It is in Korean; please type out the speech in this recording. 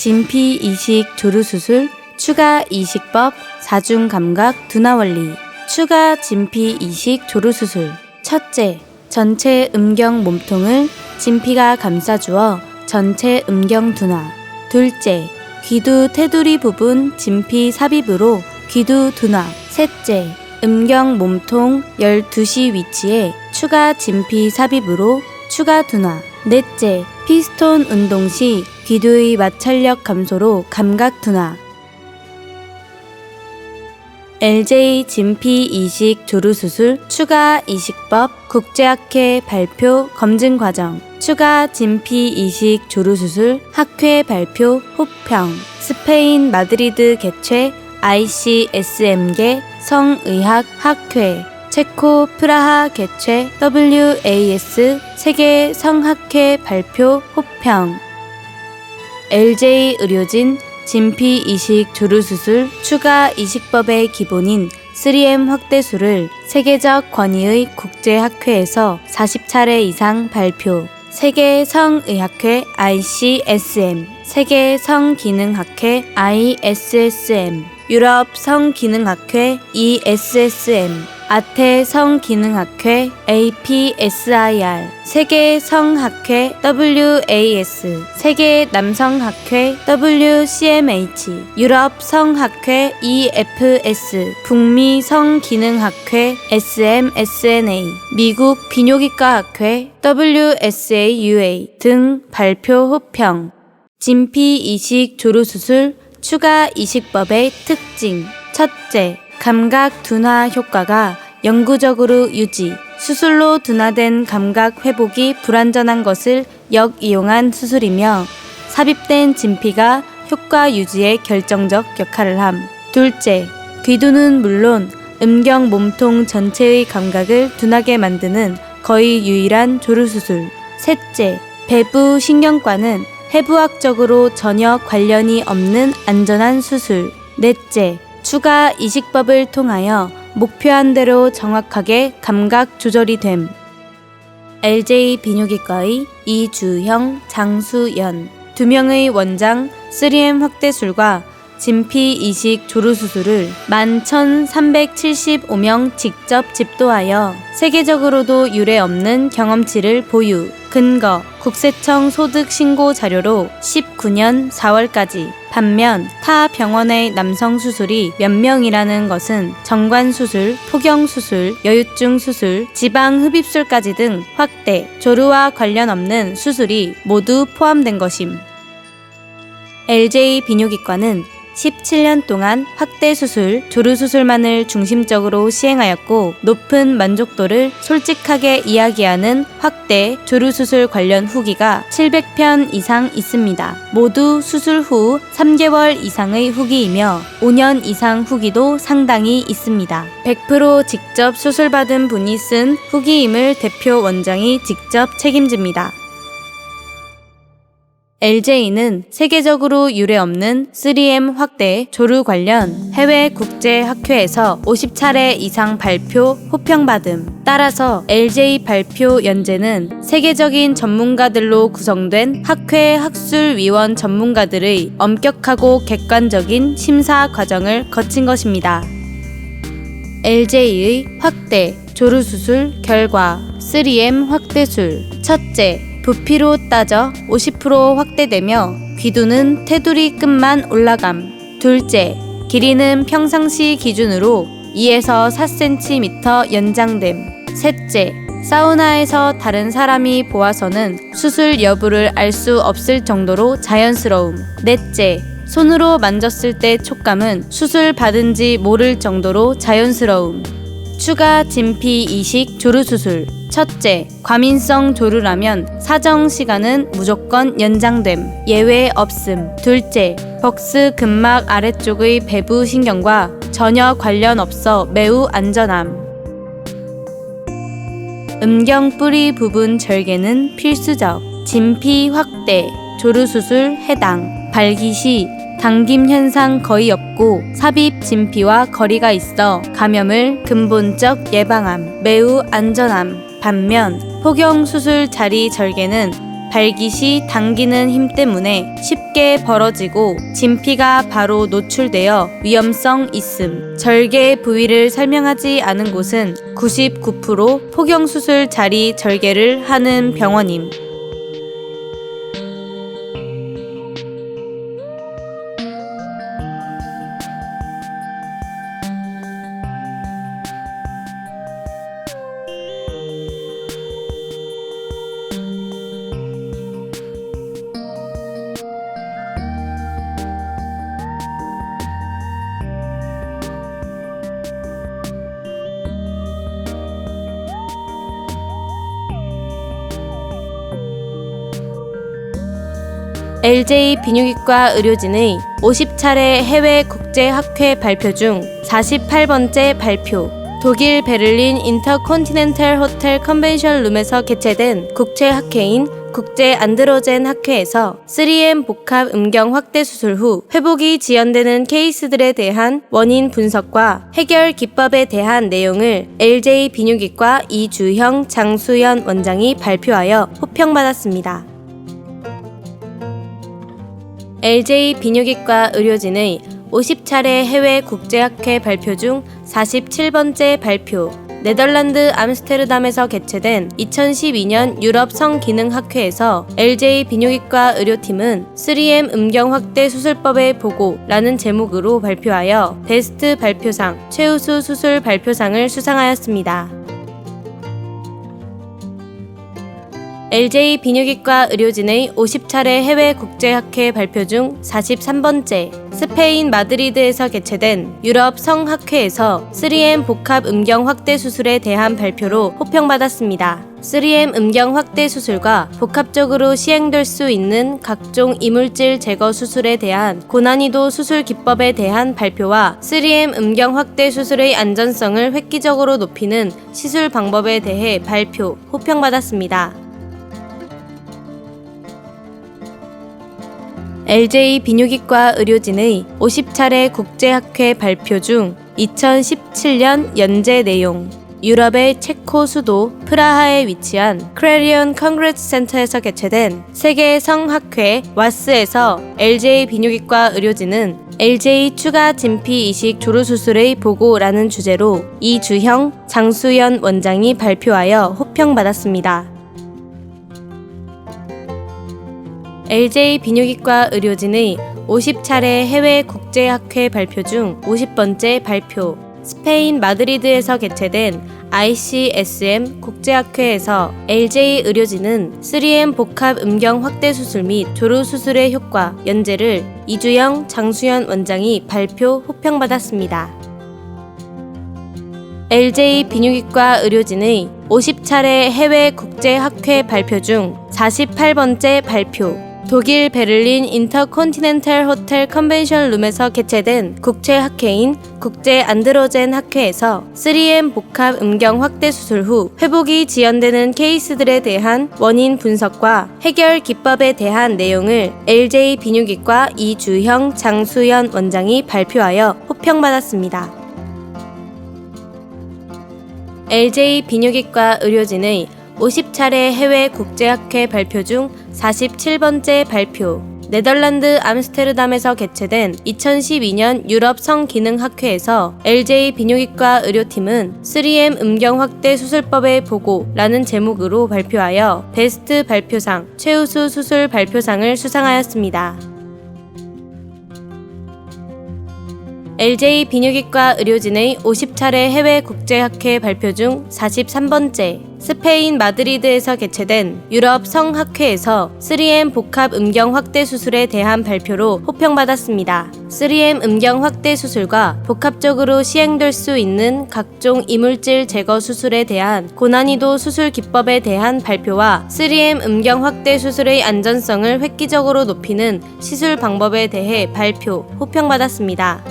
진피 이식 조루수술 추가 이식법 4중 감각 둔화 원리 추가 진피 이식 조루수술 첫째, 전체 음경 몸통을 진피가 감싸주어 전체 음경 둔화 둘째, 귀두 테두리 부분 진피 삽입으로 귀두 둔화 셋째, 음경 몸통 12시 위치에 추가 진피 삽입으로 추가 둔화 넷째, 피스톤 운동 시 귀두의 마찰력 감소로 감각 둔화 LJ 진피 이식 조루수술 추가 이식법 국제학회 발표 검증 과정 추가 진피 이식 조루수술 학회 발표 호평 스페인 마드리드 개최 ICSM계 성의학 학회 체코 프라하 개최 WAS 세계 성학회 발표 호평 LJ 의료진 진피 이식 조루수술 추가 이식법의 기본인 3M 확대술을 세계적 권위의 국제학회에서 40차례 이상 발표 세계 성의학회 ICSM, 세계 성기능학회 ISSM, 유럽 성기능학회 ESSM, 아태 성기능학회 APSIR, 세계 성학회 WAS, 세계 남성학회 WCMH, 유럽 성학회 EFS, 북미 성기능학회 SMSNA, 미국 비뇨기과학회 WSAUA 등 발표 호평. 진피 이식 조루수술 추가 이식법의 특징. 첫째, 감각 둔화 효과가 영구적으로 유지, 수술로 둔화된 감각 회복이 불완전한 것을 역이용한 수술이며 삽입된 진피가 효과 유지에 결정적 역할을 함. 둘째, 귀두는 물론 음경 몸통 전체의 감각을 둔하게 만드는 거의 유일한 조루수술. 셋째, 배부 신경과는 해부학적으로 전혀 관련이 없는 안전한 수술. 넷째, 추가 이식법을 통하여 목표한 대로 정확하게 감각 조절이 됨. LJ 비뇨기과의 이주형, 장수연 2명의 원장 3M 확대술과 진피 이식 조루수술을 11,375명 직접 집도하여 세계적으로도 유례 없는 경험치를 보유. 근거, 국세청 소득 신고 자료로 19년 4월까지. 반면 타 병원의 남성 수술이 몇 명이라는 것은 정관수술, 포경수술, 여유증 수술, 지방흡입술까지 등 확대, 조루와 관련 없는 수술이 모두 포함된 것임. LJ 비뇨기과는 17년 동안 확대 수술, 조루 수술만을 중심적으로 시행하였고 높은 만족도를 솔직하게 이야기하는 확대, 조루 수술 관련 후기가 700편 이상 있습니다. 모두 수술 후 3개월 이상의 후기이며 5년 이상 후기도 상당히 있습니다. 100% 직접 수술받은 분이 쓴 후기임을 대표 원장이 직접 책임집니다. LJ는 세계적으로 유례없는 3M 확대, 조루 관련 해외 국제학회에서 50차례 이상 발표, 호평받음. 따라서 LJ 발표 연재는 세계적인 전문가들로 구성된 학회 학술위원 전문가들의 엄격하고 객관적인 심사 과정을 거친 것입니다. LJ의 확대, 조루 수술 결과 3M 확대술. 첫째, 부피로 따져 50% 확대되며 귀두는 테두리 끝만 올라감. 둘째, 길이는 평상시 기준으로 2에서 4cm 연장됨. 셋째, 사우나에서 다른 사람이 보아서는 수술 여부를 알 수 없을 정도로 자연스러움. 넷째, 손으로 만졌을 때 촉감은 수술 받은지 모를 정도로 자연스러움. 추가 진피 이식 조루 수술. 첫째, 과민성 조루라면 사정 시간은 무조건 연장됨. 예외 없음. 둘째, 벅스 근막 아래쪽의 배부 신경과 전혀 관련 없어 매우 안전함. 음경 뿌리 부분 절개는 필수적. 진피 확대, 조루 수술 해당. 발기 시 당김 현상 거의 없고 삽입 진피와 거리가 있어 감염을 근본적 예방함. 매우 안전함. 반면 포경 수술 자리 절개는 발깃이 당기는 힘 때문에 쉽게 벌어지고 진피가 바로 노출되어 위험성 있음. 절개 부위를 설명하지 않은 곳은 99% 포경수술 자리 절개를 하는 병원임. LJ 비뇨기과 의료진의 50차례 해외 국제학회 발표 중 48번째 발표. 독일 베를린 인터컨티넨탈 호텔 컨벤션 룸에서 개최된 국제학회인 국제 안드로젠 학회에서 3M 복합 음경 확대 수술 후 회복이 지연되는 케이스들에 대한 원인 분석과 해결 기법에 대한 내용을 LJ 비뇨기과 이주형 장수연 원장이 발표하여 호평받았습니다. LJ 비뇨기과 의료진의 50차례 해외 국제학회 발표 중 47번째 발표. 네덜란드 암스테르담에서 개최된 2012년 유럽 성기능학회에서 LJ 비뇨기과 의료팀은 3M 음경 확대 수술법의 보고라는 제목으로 발표하여 베스트 발표상, 최우수 수술 발표상을 수상하였습니다. LJ 비뇨기과 의료진의 50차례 해외 국제학회 발표 중 43번째. 스페인 마드리드에서 개최된 유럽 성학회에서 3M 복합 음경 확대 수술에 대한 발표로 호평받았습니다. 3M 음경 확대 수술과 복합적으로 시행될 수 있는 각종 이물질 제거 수술에 대한 고난이도 수술 기법에 대한 발표와 3M 음경 확대 수술의 안전성을 획기적으로 높이는 시술 방법에 대해 발표, 호평받았습니다. LJ 비뇨기과 의료진의 50차례 국제학회 발표 중 2017년 연재 내용. 유럽의 체코 수도 프라하에 위치한 크레리온 컨그레스 센터에서 개최된 세계 성학회 와스에서 LJ 비뇨기과 의료진은 LJ 추가 진피 이식 조루 수술의 보고라는 주제로 이주형 장수연 원장이 발표하여 호평받았습니다. LJ 비뇨기과 의료진의 50차례 해외 국제학회 발표 중 50번째 발표. 스페인 마드리드에서 개최된 ICSM 국제학회에서 LJ 의료진은 3M 복합 음경 확대 수술 및 조루 수술의 효과, 연재를 이주영 장수연 원장이 발표 호평받았습니다. LJ 비뇨기과 의료진의 50차례 해외 국제학회 발표 중 48번째 발표. 독일 베를린 인터컨티넨탈 호텔 컨벤션 룸에서 개최된 국제학회인 국제 안드로젠 학회에서 3M 복합 음경 확대 수술 후 회복이 지연되는 케이스들에 대한 원인 분석과 해결 기법에 대한 내용을 LJ 비뇨기과 이주형 장수연 원장이 발표하여 호평받았습니다. LJ 비뇨기과 의료진의 50차례 해외 국제학회 발표 중 47번째 발표. 네덜란드 암스테르담에서 개최된 2012년 유럽 성기능학회에서 LJ 비뇨기과 의료팀은 3M 음경 확대 수술법의 보고라는 제목으로 발표하여 베스트 발표상, 최우수 수술 발표상을 수상하였습니다. LJ 비뇨기과 의료진의 50차례 해외 국제학회 발표 중 43번째. 스페인 마드리드에서 개최된 유럽 성학회에서 3M 복합 음경 확대 수술에 대한 발표로 호평받았습니다. 3M 음경 확대 수술과 복합적으로 시행될 수 있는 각종 이물질 제거 수술에 대한 고난이도 수술 기법에 대한 발표와 3M 음경 확대 수술의 안전성을 획기적으로 높이는 시술 방법에 대해 발표, 호평받았습니다.